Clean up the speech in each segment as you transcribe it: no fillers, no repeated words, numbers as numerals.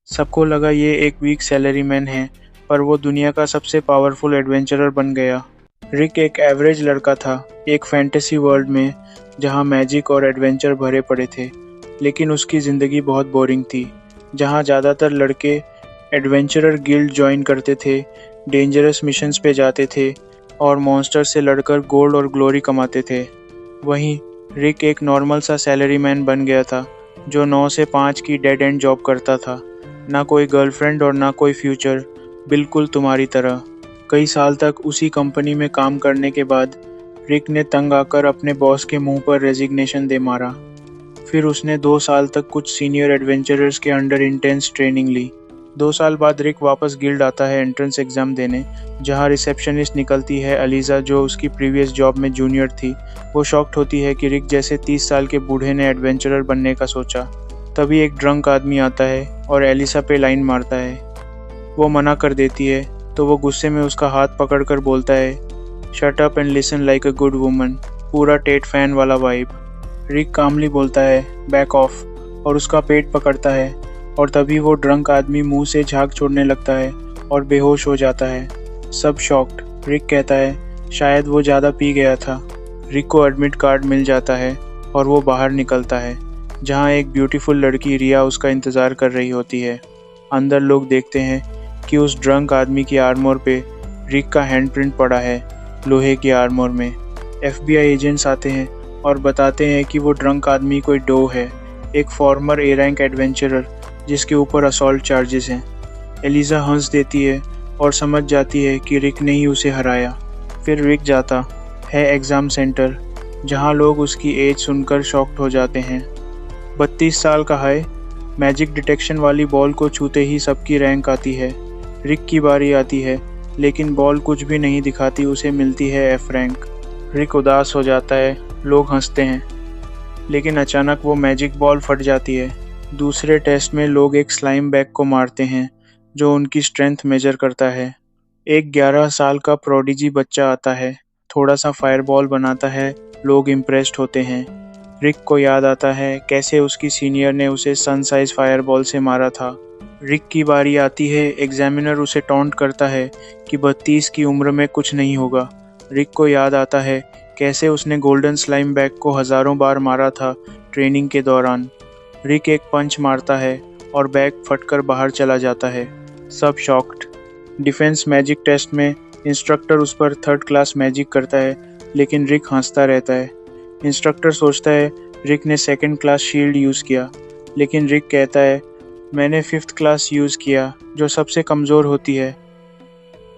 सबको लगा ये एक वीक सैलरीमैन है, पर वो दुनिया का सबसे पावरफुल एडवेंचरर बन गया। रिक एक एवरेज लड़का था, एक फैंटेसी वर्ल्ड में जहाँ मैजिक और एडवेंचर भरे पड़े थे। लेकिन उसकी ज़िंदगी बहुत बोरिंग थी, जहाँ ज़्यादातर लड़के एडवेंचरर गिल्ड ज्वाइन करते थे, डेंजरस मिशंस पे जाते थे और मॉन्स्टर से लड़कर गोल्ड और ग्लोरी कमाते थे। वहीं रिक एक नॉर्मल सा सैलरीमैन बन गया था, जो 9 से 5 की डेड एंड जॉब करता था। ना कोई गर्लफ्रेंड और ना कोई फ्यूचर, बिल्कुल तुम्हारी तरह। कई साल तक उसी कंपनी में काम करने के बाद रिक ने तंग आकर अपने बॉस के मुंह पर रेजिग्नेशन दे मारा। फिर उसने 2 साल तक कुछ सीनियर एडवेंचरर्स के अंडर इंटेंस ट्रेनिंग ली। 2 साल बाद रिक वापस गिल्ड आता है एंट्रेंस एग्जाम देने, जहां रिसेप्शनिस्ट निकलती है अलीजा, जो उसकी प्रीवियस जॉब में जूनियर थी। वो शॉक्ड होती है कि रिक जैसे 30 साल के बूढ़े ने एडवेंचरर बनने का सोचा। तभी एक ड्रंक आदमी आता है और एलिसा पे लाइन मारता है। वो मना कर देती है तो वो गुस्से में उसका हाथ पकड़कर बोलता है, shut up and listen like a good woman. पूरा टेट फैन वाला वाइब। रिक कामली बोलता है, बैक ऑफ, और उसका पेट पकड़ता है। और तभी वो ड्रंक आदमी मुंह से झाग छोड़ने लगता है और बेहोश हो जाता है। सब शॉक्ड। रिक कहता है, शायद वो ज़्यादा पी गया था। रिक को एडमिट कार्ड मिल जाता है और वो बाहर निकलता है, जहाँ एक ब्यूटीफुल लड़की रिया उसका इंतज़ार कर रही होती है। अंदर लोग देखते हैं कि उस ड्रंक आदमी की आर्मर पे रिक का हैंडप्रिंट पड़ा है, लोहे की आर्मर में। FBI एजेंट्स आते हैं और बताते हैं कि वो ड्रंक आदमी कोई डो है, एक फॉर्मर ए रैंक एडवेंचरर जिसके ऊपर असॉल्ट चार्जेस हैं। एलिजा हंस देती है और समझ जाती है कि रिक ने ही उसे हराया। फिर रिक जाता है एग्ज़ाम सेंटर, जहां लोग उसकी एज सुनकर शॉक्ड हो जाते हैं। 32 साल का है। मैजिक डिटेक्शन वाली बॉल को छूते ही सबकी रैंक आती है। रिक की बारी आती है, लेकिन बॉल कुछ भी नहीं दिखाती, उसे मिलती है F रैंक। रिक उदास हो जाता है, लोग हंसते हैं, लेकिन अचानक वो मैजिक बॉल फट जाती है। दूसरे टेस्ट में लोग एक स्लाइम बैग को मारते हैं, जो उनकी स्ट्रेंथ मेजर करता है। एक 11 साल का प्रोडिजी बच्चा आता है, थोड़ा सा फायरबॉल बनाता है, लोग इम्प्रेस्ड होते हैं। रिक को याद आता है कैसे उसकी सीनियर ने उसे सन साइज फायरबॉल से मारा था। रिक की बारी आती है, एग्जामिनर उसे टॉन्ट करता है कि 32 की उम्र में कुछ नहीं होगा। रिक को याद आता है कैसे उसने गोल्डन स्लाइम बैग को हज़ारों बार मारा था ट्रेनिंग के दौरान। रिक एक पंच मारता है और बैग फटकर बाहर चला जाता है। सब शॉक्ड। डिफेंस मैजिक टेस्ट में इंस्ट्रक्टर उस पर 3rd क्लास मैजिक करता है, लेकिन रिक हंसता रहता है। इंस्ट्रक्टर सोचता है रिक ने 2nd क्लास शील्ड यूज़ किया, लेकिन रिक कहता है, मैंने 5th क्लास यूज़ किया, जो सबसे कमज़ोर होती है।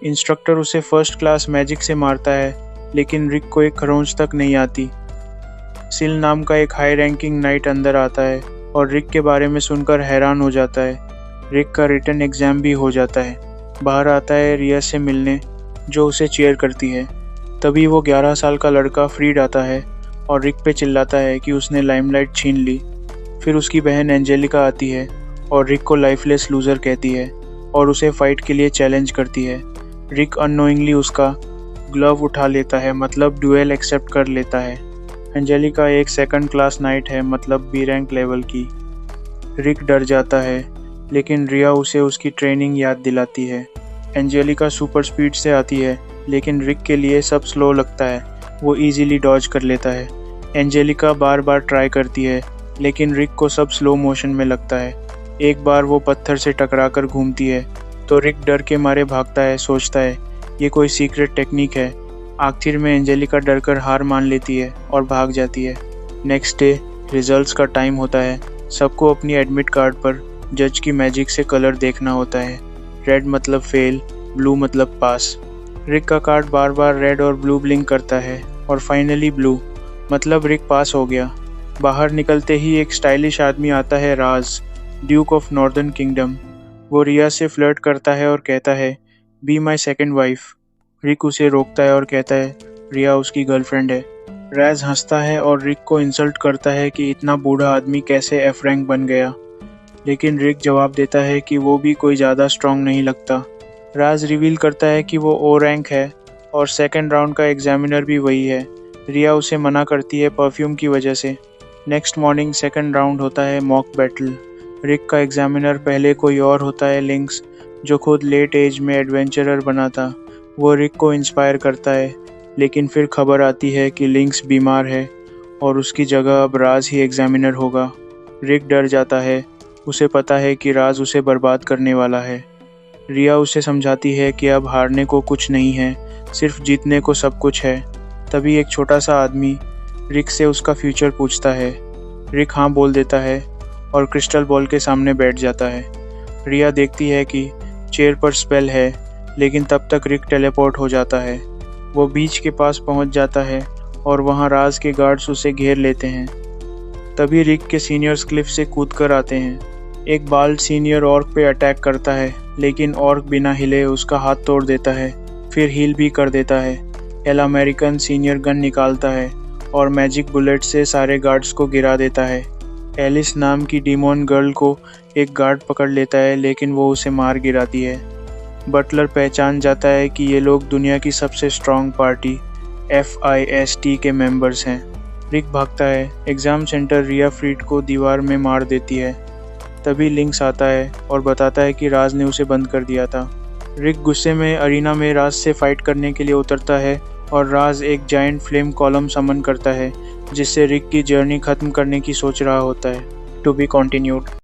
इंस्ट्रक्टर उसे 1st क्लास मैजिक से मारता है, लेकिन रिक को एक खरोंच तक नहीं आती। सिल नाम का एक हाई रैंकिंग नाइट अंदर आता है और रिक के बारे में सुनकर हैरान हो जाता है। रिक का रिटन एग्ज़ाम भी हो जाता है। बाहर आता है रिया से मिलने, जो उसे चीयर करती है। तभी वो 11 साल का लड़का फ्रीड आता है और रिक पे चिल्लाता है कि उसने लाइमलाइट छीन ली। फिर उसकी बहन एंजेलिका आती है और रिक को लाइफलेस लूज़र कहती है और उसे फाइट के लिए चैलेंज करती है। रिक अननोइंगली उसका ग्लव उठा लेता है, मतलब ड्यूएल एक्सेप्ट कर लेता है। एंजेलिका एक 2nd क्लास नाइट है, मतलब B रैंक लेवल की। रिक डर जाता है, लेकिन रिया उसे उसकी ट्रेनिंग याद दिलाती है। एंजेलिका सुपर स्पीड से आती है, लेकिन रिक के लिए सब स्लो लगता है। वो इजीली डॉज कर लेता है। एंजेलिका बार बार ट्राई करती है, लेकिन रिक को सब स्लो मोशन में लगता है। एक बार वो पत्थर से टकराकर घूमती है, तो रिक डर के मारे भागता है, सोचता है ये कोई सीक्रेट टेक्निक है। आखिर में एंजेलिका डरकर हार मान लेती है और भाग जाती है। नेक्स्ट डे रिजल्ट्स का टाइम होता है। सबको अपनी एडमिट कार्ड पर जज की मैजिक से कलर देखना होता है। रेड मतलब फेल, ब्लू मतलब पास। रिक का कार्ड बार बार रेड और ब्लू ब्लिंक करता है और फाइनली ब्लू, मतलब रिक पास हो गया। बाहर निकलते ही एक स्टाइलिश आदमी आता है, राज, ड्यूक ऑफ नॉर्दर्न किंगडम। वो रिया से फ्लर्ट करता है और कहता है, बी माई सेकेंड वाइफ। रिक उसे रोकता है और कहता है रिया उसकी गर्लफ्रेंड है। राज हंसता है और रिक को इंसल्ट करता है कि इतना बूढ़ा आदमी कैसे F रैंक बन गया, लेकिन रिक जवाब देता है कि वो भी कोई ज़्यादा स्ट्रॉन्ग नहीं लगता। राज रिवील करता है कि वो O रैंक है और 2nd राउंड का एग्जामिनर भी वही है। रिया उसे मना करती है परफ्यूम की वजह से। नेक्स्ट मॉर्निंग 2nd राउंड होता है, मॉक बैटल। रिक का एग्जामिनर पहले कोई और होता है लिंक्स, जो खुद लेट एज में एडवेंचरर बना था। वो रिक को इंस्पायर करता है, लेकिन फिर खबर आती है कि लिंक्स बीमार है और उसकी जगह अब राज ही एग्जामिनर होगा। रिक डर जाता है, उसे पता है कि राज उसे बर्बाद करने वाला है। रिया उसे समझाती है कि अब हारने को कुछ नहीं है, सिर्फ जीतने को सब कुछ है। तभी एक छोटा सा आदमी रिक से उसका फ्यूचर पूछता है। रिक हाँ बोल देता है और क्रिस्टल बॉल के सामने बैठ जाता है। रिया देखती है कि चेयर पर स्पेल है, लेकिन तब तक रिक टेलीपोर्ट हो जाता है। वो बीच के पास पहुंच जाता है और वहां राज के गार्ड्स उसे घेर लेते हैं। तभी रिक के सीनियर्स क्लिफ से कूद कर आते हैं। एक बाल्ड सीनियर ऑर्क पे अटैक करता है, लेकिन ऑर्क बिना हिले उसका हाथ तोड़ देता है, फिर हील भी कर देता है। एल अमेरिकन सीनियर गन निकालता है और मैजिक बुलेट से सारे गार्ड्स को गिरा देता है। एलिस नाम की डीमोन गर्ल को एक गार्ड पकड़ लेता है, लेकिन वो उसे मार गिराती है। बटलर पहचान जाता है कि ये लोग दुनिया की सबसे स्ट्रांग पार्टी FIST के मेंबर्स हैं। रिक भागता है। एग्ज़ाम सेंटर रिया फ्रीड को दीवार में मार देती है। तभी लिंक्स आता है और बताता है कि राज ने उसे बंद कर दिया था। रिक गुस्से में अरीना में राज से फाइट करने के लिए उतरता है और राज एक जायंट फ्लेम कॉलम समन करता है, जिससे रिक की जर्नी खत्म करने की सोच रहा होता है। To be continued.